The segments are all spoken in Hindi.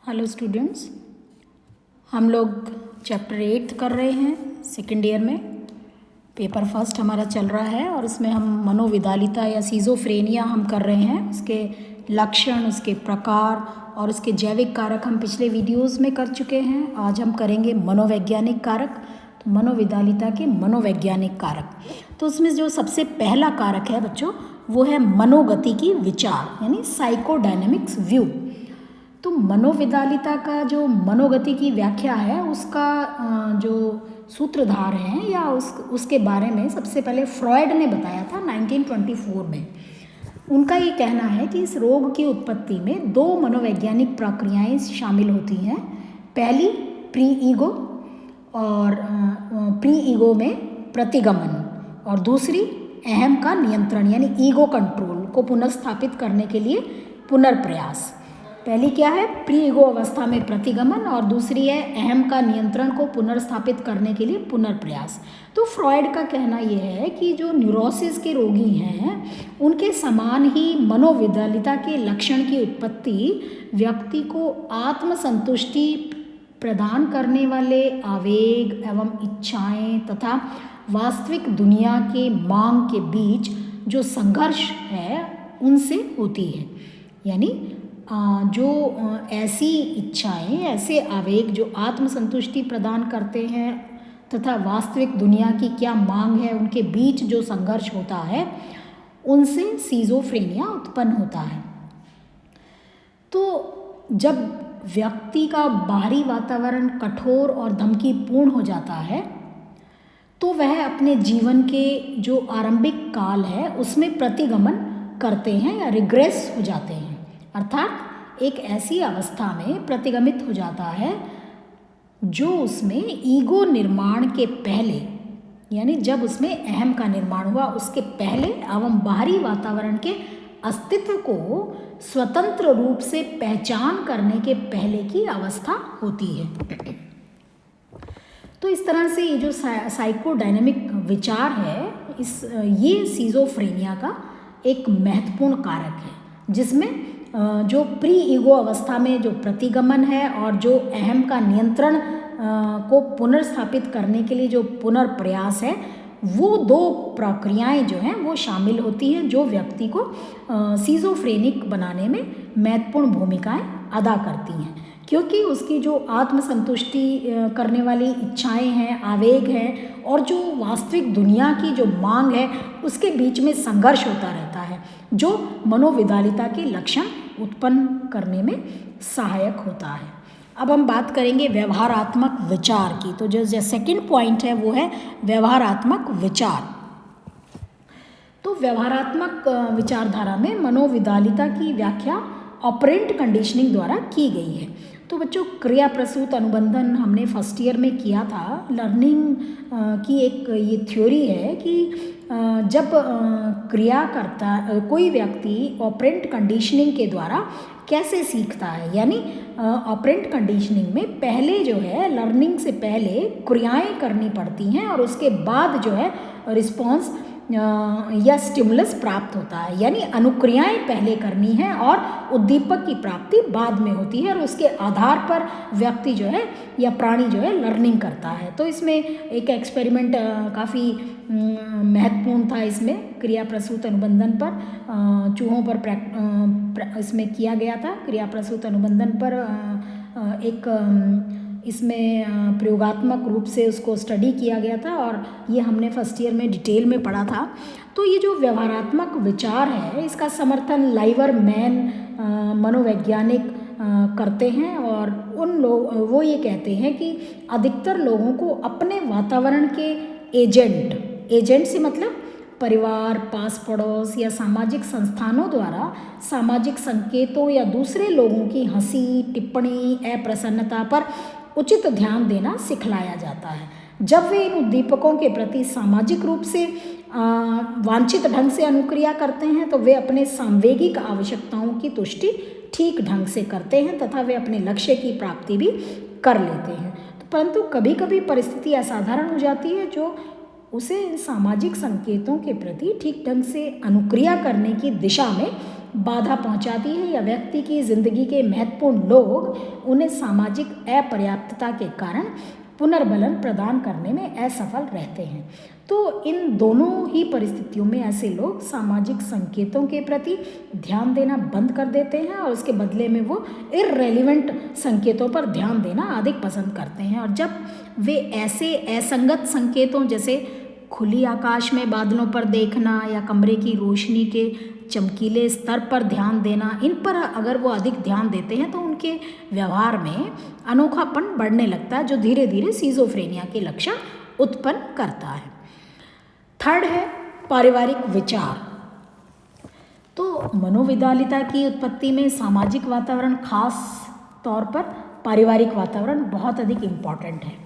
हेलो स्टूडेंट्स, हम लोग चैप्टर 8 कर रहे हैं सेकेंड ईयर में। पेपर फर्स्ट हमारा चल रहा है और इसमें हम मनोविदालिता या सीजोफ्रेनिया हम कर रहे हैं। उसके लक्षण, उसके प्रकार और उसके जैविक कारक हम पिछले वीडियोस में कर चुके हैं। आज हम करेंगे मनोवैज्ञानिक कारक। तो मनोविदालिता के मनोवैज्ञानिक कारक, तो उसमें जो सबसे पहला कारक है बच्चों, वो है मनोगति की विचार यानी साइकोडायनेमिक्स व्यू। तो मनोविदालिता का जो मनोगति की व्याख्या है उसका जो सूत्रधार हैं या उसके बारे में सबसे पहले फ्रॉयड ने बताया था 1924 में। उनका ये कहना है कि इस रोग की उत्पत्ति में दो मनोवैज्ञानिक प्रक्रियाएं शामिल होती हैं। पहली प्री ईगो और प्री ईगो में प्रतिगमन, और दूसरी अहम का नियंत्रण यानी ईगो कंट्रोल को पुनर्स्थापित करने के लिए पुनर्प्रयास। पहली क्या है, प्री ईगो अवस्था में प्रतिगमन, और दूसरी है अहम का नियंत्रण को पुनर्स्थापित करने के लिए पुनर्प्रयास। तो फ्रॉयड का कहना यह है कि जो न्यूरोसिस के रोगी हैं उनके समान ही मनोविदालिता के लक्षण की उत्पत्ति व्यक्ति को आत्मसंतुष्टि प्रदान करने वाले आवेग एवं इच्छाएं तथा वास्तविक दुनिया के मांग के बीच जो संघर्ष है उनसे होती है। यानी जो ऐसी इच्छाएं, ऐसे आवेग जो आत्मसंतुष्टि प्रदान करते हैं तथा वास्तविक दुनिया की क्या मांग है उनके बीच जो संघर्ष होता है, उनसे सीजोफ्रेनिया उत्पन्न होता है। तो जब व्यक्ति का बाहरी वातावरण कठोर और धमकीपूर्ण हो जाता है तो वह अपने जीवन के जो आरंभिक काल है उसमें प्रतिगमन करते हैं या रिग्रेस हो जाते हैं, अर्थात एक ऐसी अवस्था में प्रतिगमित हो जाता है जो उसमें ईगो निर्माण के पहले, यानी जब उसमें अहम का निर्माण हुआ उसके पहले एवं बाहरी वातावरण के अस्तित्व को स्वतंत्र रूप से पहचान करने के पहले की अवस्था होती है। तो इस तरह से ये जो साइकोडायनेमिक विचार है ये सीजोफ्रेनिया का एक महत्वपूर्ण कारक है, जिसमें जो प्री ईगो अवस्था में जो प्रतिगमन है और जो अहम का नियंत्रण को पुनर्स्थापित करने के लिए जो पुनर्प्रयास है, वो दो प्रक्रियाएं जो हैं वो शामिल होती हैं जो व्यक्ति को सीजोफ्रेनिक बनाने में महत्वपूर्ण भूमिकाएं अदा करती हैं, क्योंकि उसकी जो आत्मसंतुष्टि करने वाली इच्छाएं हैं, आवेग हैं और जो वास्तविक दुनिया की जो मांग है उसके बीच में संघर्ष होता रहता है, जो मनोविदालिता के लक्षण उत्पन्न करने में सहायक होता है। अब हम बात करेंगे व्यवहारात्मक विचार की। तो जो सेकंड पॉइंट है वो है व्यवहारात्मक विचार। तो व्यवहारात्मक विचारधारा में मनोविदालिता की व्याख्या ऑपरेंट कंडीशनिंग द्वारा की गई है। तो बच्चों, क्रिया प्रसूत अनुबंधन हमने फर्स्ट ईयर में किया था। लर्निंग की एक ये थ्योरी है कि जब क्रिया करता कोई व्यक्ति ऑपरेंट कंडीशनिंग के द्वारा कैसे सीखता है, यानी ऑपरेंट कंडीशनिंग में पहले जो है लर्निंग से पहले क्रियाएं करनी पड़ती हैं और उसके बाद जो है रिस्पॉन्स या स्टिमुलस प्राप्त होता है, यानी अनुक्रियाएं पहले करनी है और उद्दीपक की प्राप्ति बाद में होती है और उसके आधार पर व्यक्ति जो है या प्राणी जो है लर्निंग करता है। तो इसमें एक एक्सपेरिमेंट काफ़ी महत्वपूर्ण था। इसमें क्रिया प्रसूत अनुबंधन पर चूहों पर इसमें किया गया था। क्रिया प्रसूत अनुबंधन पर एक इसमें प्रयोगात्मक रूप से उसको स्टडी किया गया था और ये हमने फर्स्ट ईयर में डिटेल में पढ़ा था। तो ये जो व्यवहारात्मक विचार है इसका समर्थन लाइवर मैन मनोवैज्ञानिक करते हैं और वो ये कहते हैं कि अधिकतर लोगों को अपने वातावरण के एजेंट से मतलब परिवार, पास पड़ोस या सामाजिक संस्थानों द्वारा सामाजिक संकेतों या दूसरे लोगों की हंसी, टिप्पणी, अप्रसन्नता पर उचित ध्यान देना सिखलाया जाता है। जब वे इन उद्दीपकों के प्रति सामाजिक रूप से वांछित ढंग से अनुक्रिया करते हैं तो वे अपने सांवेगिक आवश्यकताओं की तुष्टि ठीक ढंग से करते हैं तथा वे अपने लक्ष्य की प्राप्ति भी कर लेते हैं। परंतु कभी कभी परिस्थिति असाधारण हो जाती है जो उसे इन सामाजिक संकेतों के प्रति ठीक ढंग से अनुक्रिया करने की दिशा में बाधा पहुंचाती है या व्यक्ति की जिंदगी के महत्वपूर्ण लोग उन्हें सामाजिक अपर्याप्तता के कारण पुनर्बलन प्रदान करने में असफल रहते हैं। तो इन दोनों ही परिस्थितियों में ऐसे लोग सामाजिक संकेतों के प्रति ध्यान देना बंद कर देते हैं और उसके बदले में वो इररेलेवेंट संकेतों पर ध्यान देना अधिक पसंद करते हैं। और जब वे ऐसे असंगत संकेतों जैसे खुली आकाश में बादलों पर देखना या कमरे की रोशनी के चमकीले स्तर पर ध्यान देना, इन पर अगर वो अधिक ध्यान देते हैं तो उनके व्यवहार में अनोखापन बढ़ने लगता है, जो धीरे धीरे सिजोफ्रेनिया के लक्षण उत्पन्न करता है। थर्ड है पारिवारिक विचार। तो मनोविदालिता की उत्पत्ति में सामाजिक वातावरण, खास तौर पर पारिवारिक वातावरण बहुत अधिक इम्पॉर्टेंट है।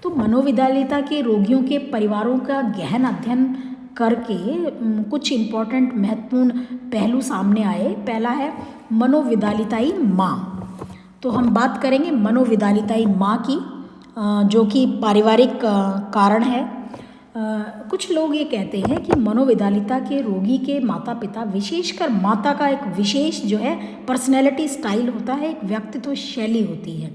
तो मनोविदालिता के रोगियों के परिवारों का गहन अध्ययन करके कुछ इम्पॉर्टेंट महत्वपूर्ण पहलू सामने आए। पहला है मनोविदालिताई माँ। तो हम बात करेंगे मनोविदालिताई माँ की, जो कि पारिवारिक कारण है। कुछ लोग ये कहते हैं कि मनोविदालिता के रोगी के माता पिता, विशेषकर माता का एक विशेष जो है पर्सनैलिटी स्टाइल होता है, एक व्यक्तित्व शैली होती है।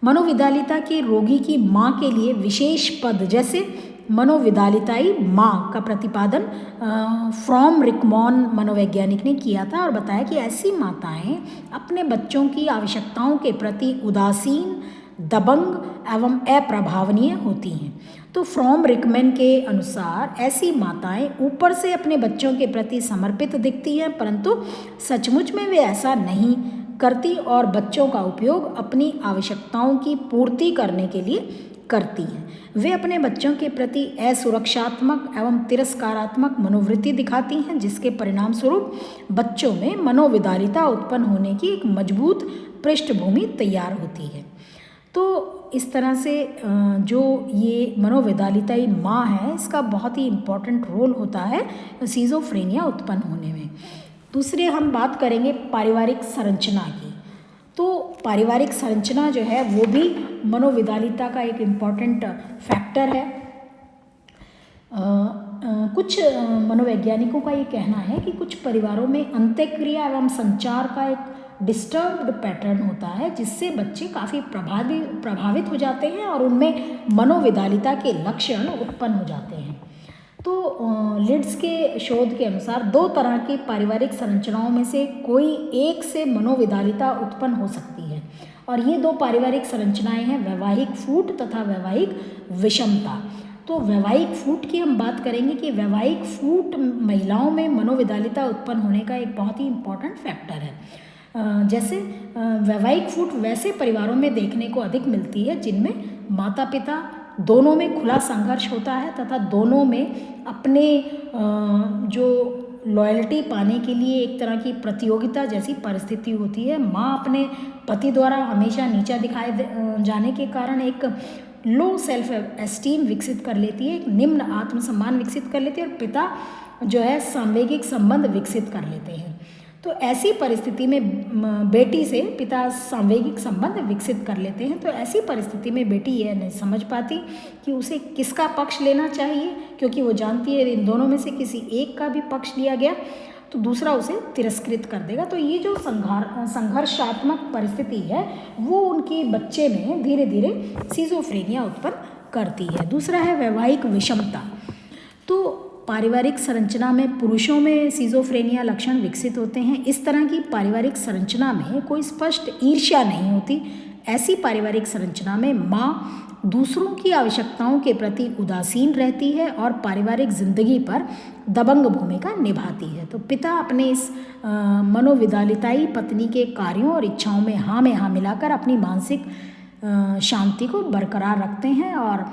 मनोविदालिता के रोगी की माँ के लिए विशेष पद जैसे मनोविदालिताई माँ का प्रतिपादन फ्रॉम रिकमॉन मनोवैज्ञानिक ने किया था और बताया कि ऐसी माताएं अपने बच्चों की आवश्यकताओं के प्रति उदासीन, दबंग एवं अप्रभावनीय होती हैं। तो फ्रॉम रिकमैन के अनुसार ऐसी माताएं ऊपर से अपने बच्चों के प्रति समर्पित दिखती हैं, परंतु सचमुच में वे ऐसा नहीं करती और बच्चों का उपयोग अपनी आवश्यकताओं की पूर्ति करने के लिए करती हैं। वे अपने बच्चों के प्रति असुरक्षात्मक एवं तिरस्कारात्मक मनोवृत्ति दिखाती हैं, जिसके परिणाम स्वरूप बच्चों में मनोविदालिता उत्पन्न होने की एक मजबूत पृष्ठभूमि तैयार होती है। तो इस तरह से जो ये मनोविदालिताई माँ है, इसका बहुत ही इम्पॉर्टेंट रोल होता है सिजोफ्रेनिया उत्पन्न होने में। दूसरे हम बात करेंगे पारिवारिक संरचना की। तो पारिवारिक संरचना जो है वो भी मनोविदालिता का एक इम्पॉर्टेंट फैक्टर है। कुछ मनोवैज्ञानिकों का ये कहना है कि कुछ परिवारों में अंत्यक्रिया एवं संचार का एक डिस्टर्ब्ड पैटर्न होता है, जिससे बच्चे काफ़ी प्रभावित हो जाते हैं और उनमें मनोविदालिता के लक्षण उत्पन्न हो जाते हैं। तो लिड्स के शोध के अनुसार 2 तरह की पारिवारिक संरचनाओं में से कोई एक से मनोविदालिता उत्पन्न हो सकती है, और ये 2 पारिवारिक संरचनाएं हैं वैवाहिक फूट तथा वैवाहिक विषमता। तो वैवाहिक फूट की हम बात करेंगे कि वैवाहिक फूट महिलाओं में मनोविदालिता उत्पन्न होने का एक बहुत ही इम्पॉर्टेंट फैक्टर है। जैसे वैवाहिक फूट वैसे परिवारों में देखने को अधिक मिलती है जिनमें माता पिता दोनों में खुला संघर्ष होता है तथा दोनों में अपने जो लॉयल्टी पाने के लिए एक तरह की प्रतियोगिता जैसी परिस्थिति होती है। माँ अपने पति द्वारा हमेशा नीचा दिखाए जाने के कारण एक लो सेल्फ एस्टीम विकसित कर लेती है, एक निम्न आत्मसम्मान विकसित कर लेती है, और पिता जो है सांवेगिक संबंध विकसित कर लेते हैं। तो ऐसी परिस्थिति में बेटी से पिता सांवेगिक संबंध विकसित कर लेते हैं। तो ऐसी परिस्थिति में बेटी यह नहीं समझ पाती कि उसे किसका पक्ष लेना चाहिए, क्योंकि वो जानती है इन दोनों में से किसी एक का भी पक्ष लिया गया तो दूसरा उसे तिरस्कृत कर देगा। तो ये जो संघर्षात्मक परिस्थिति है वो उनके बच्चे में धीरे धीरे सिजोफ्रेनिया उत्पन्न करती है। दूसरा है वैवाहिक विषमता। तो पारिवारिक संरचना में पुरुषों में सिजोफ्रेनिया लक्षण विकसित होते हैं। इस तरह की पारिवारिक संरचना में कोई स्पष्ट ईर्ष्या नहीं होती। ऐसी पारिवारिक संरचना में माँ दूसरों की आवश्यकताओं के प्रति उदासीन रहती है और पारिवारिक जिंदगी पर दबंग भूमिका निभाती है। तो पिता अपने इस मनोविदालिताई पत्नी के कार्यों और इच्छाओं में हाँ मिलाकर अपनी मानसिक शांति को बरकरार रखते हैं, और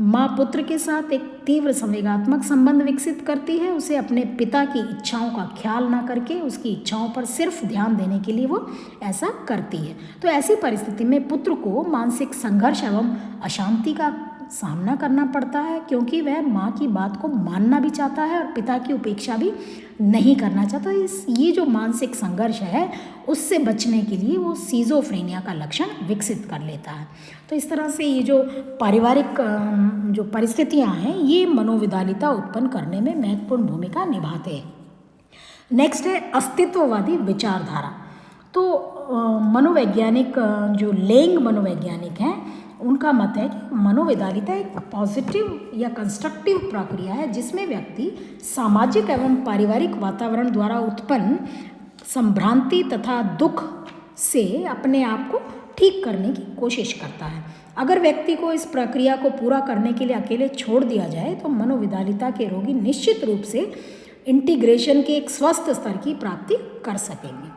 माँ पुत्र के साथ एक तीव्र संवेगात्मक संबंध विकसित करती है। उसे अपने पिता की इच्छाओं का ख्याल ना करके उसकी इच्छाओं पर सिर्फ ध्यान देने के लिए वो ऐसा करती है। तो ऐसी परिस्थिति में पुत्र को मानसिक संघर्ष एवं अशांति का सामना करना पड़ता है, क्योंकि वह माँ की बात को मानना भी चाहता है और पिता की उपेक्षा भी नहीं करना चाहता। ये जो मानसिक संघर्ष है उससे बचने के लिए वो सिजोफ्रेनिया का लक्षण विकसित कर लेता है। तो इस तरह से ये जो पारिवारिक जो परिस्थितियाँ हैं ये मनोविदालिता उत्पन्न करने में महत्वपूर्ण भूमिका निभाते हैं। नेक्स्ट है अस्तित्ववादी विचारधारा। तो मनोवैज्ञानिक जो लेंग मनोवैज्ञानिक हैं उनका मत है कि मनोवैधानिकता एक पॉजिटिव या कंस्ट्रक्टिव प्रक्रिया है जिसमें व्यक्ति सामाजिक एवं पारिवारिक वातावरण द्वारा उत्पन्न संभ्रांति तथा दुख से अपने आप को ठीक करने की कोशिश करता है। अगर व्यक्ति को इस प्रक्रिया को पूरा करने के लिए अकेले छोड़ दिया जाए तो मनोवैधानिकता के रोगी निश्चित रूप से इंटीग्रेशन के एक स्वस्थ स्तर की प्राप्ति कर सकेंगे।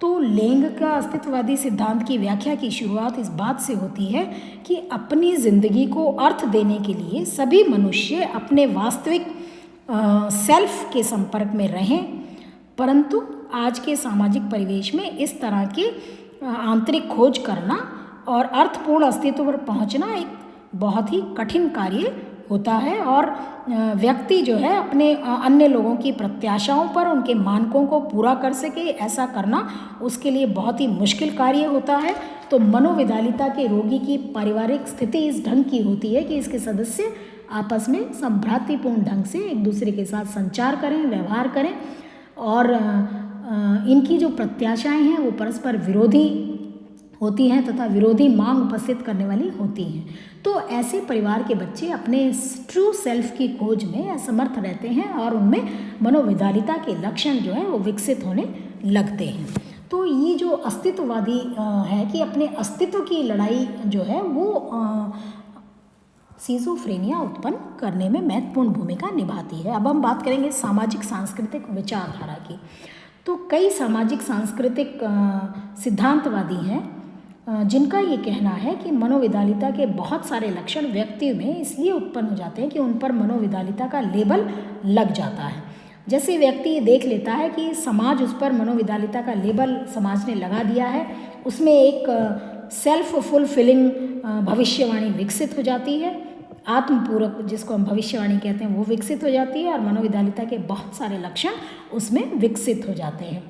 तो लेंग का अस्तित्ववादी सिद्धांत की व्याख्या की शुरुआत इस बात से होती है कि अपनी जिंदगी को अर्थ देने के लिए सभी मनुष्य अपने वास्तविक सेल्फ के संपर्क में रहें, परंतु आज के सामाजिक परिवेश में इस तरह के आंतरिक खोज करना और अर्थपूर्ण अस्तित्व पर पहुंचना एक बहुत ही कठिन कार्य होता है और व्यक्ति जो है अपने अन्य लोगों की प्रत्याशाओं पर उनके मानकों को पूरा कर सके, ऐसा करना उसके लिए बहुत ही मुश्किल कार्य होता है। तो मनोवैधानिकता के रोगी की पारिवारिक स्थिति इस ढंग की होती है कि इसके सदस्य आपस में संभ्रांतिपूर्ण ढंग से एक दूसरे के साथ संचार करें, व्यवहार करें और इनकी जो प्रत्याशाएं हैं वो परस्पर विरोधी होती हैं तथा विरोधी मांग उपस्थित करने वाली होती हैं। तो ऐसे परिवार के बच्चे अपने ट्रू सेल्फ की खोज में असमर्थ रहते हैं और उनमें मनोवैधानिकता के लक्षण जो है वो विकसित होने लगते हैं। तो ये जो अस्तित्ववादी है कि अपने अस्तित्व की लड़ाई जो है वो सिजोफ्रेनिया उत्पन्न करने में महत्वपूर्ण भूमिका निभाती है। अब हम बात करेंगे सामाजिक सांस्कृतिक विचारधारा की। तो कई सामाजिक सांस्कृतिक सिद्धांतवादी हैं जिनका ये कहना है कि मनोवैधानिकता के बहुत सारे लक्षण व्यक्ति में इसलिए उत्पन्न हो जाते हैं कि उन पर मनोवैधानिकता का लेबल लग जाता है। जैसे व्यक्ति ये देख लेता है कि समाज उस पर मनोवैधानिकता का लेबल समाज ने लगा दिया है, उसमें एक सेल्फ फुलफिलिंग भविष्यवाणी विकसित हो जाती है, आत्मपूरक जिसको हम भविष्यवाणी कहते हैं वो विकसित हो जाती है और मनोवैधानिकता के बहुत सारे लक्षण उसमें विकसित हो जाते हैं।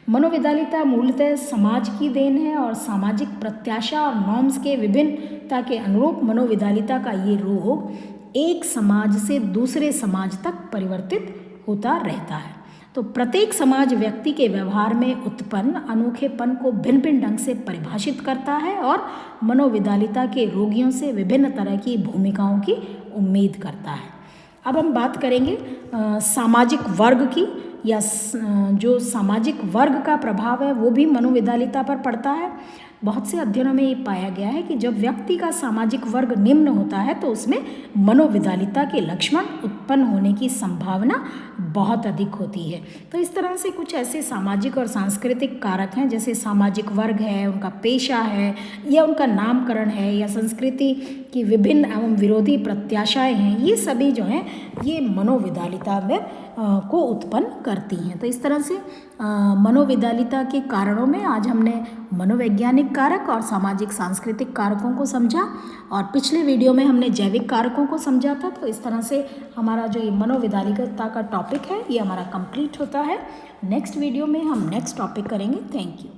मनोवैधानिकता मूलतः समाज की देन है और सामाजिक प्रत्याशा और नॉर्म्स के विभिन्नता के अनुरूप मनोवैधानिकता का ये रोग एक समाज से दूसरे समाज तक परिवर्तित होता रहता है। तो प्रत्येक समाज व्यक्ति के व्यवहार में उत्पन्न अनोखेपन को भिन्न भिन्न ढंग से परिभाषित करता है और मनोवैधानिकता के रोगियों से विभिन्न तरह की भूमिकाओं की उम्मीद करता है। अब हम बात करेंगे सामाजिक वर्ग की, या जो सामाजिक वर्ग का प्रभाव है वो भी मनोवैधानिकता पर पड़ता है। बहुत से अध्ययनों में ये पाया गया है कि जब व्यक्ति का सामाजिक वर्ग निम्न होता है तो उसमें मनोवैधानिकता के लक्षण उत्पन्न होने की संभावना बहुत अधिक होती है। तो इस तरह से कुछ ऐसे सामाजिक और सांस्कृतिक कारक हैं, जैसे सामाजिक वर्ग है, उनका पेशा है या उनका नामकरण है या संस्कृति की विभिन्न एवं विरोधी प्रत्याशाएं हैं, ये सभी जो हैं ये मनोवैधानिकता में को उत्पन्न करती हैं। तो इस तरह से मनोवैधानिकता के कारणों में आज हमने मनोवैज्ञानिक कारक और सामाजिक सांस्कृतिक कारकों को समझा और पिछले वीडियो में हमने जैविक कारकों को समझा था। तो इस तरह से हमारा जो ये मनोवैधानिकता का टॉपिक है ये हमारा कंप्लीट होता है। नेक्स्ट वीडियो में हम नेक्स्ट टॉपिक करेंगे। Thank you.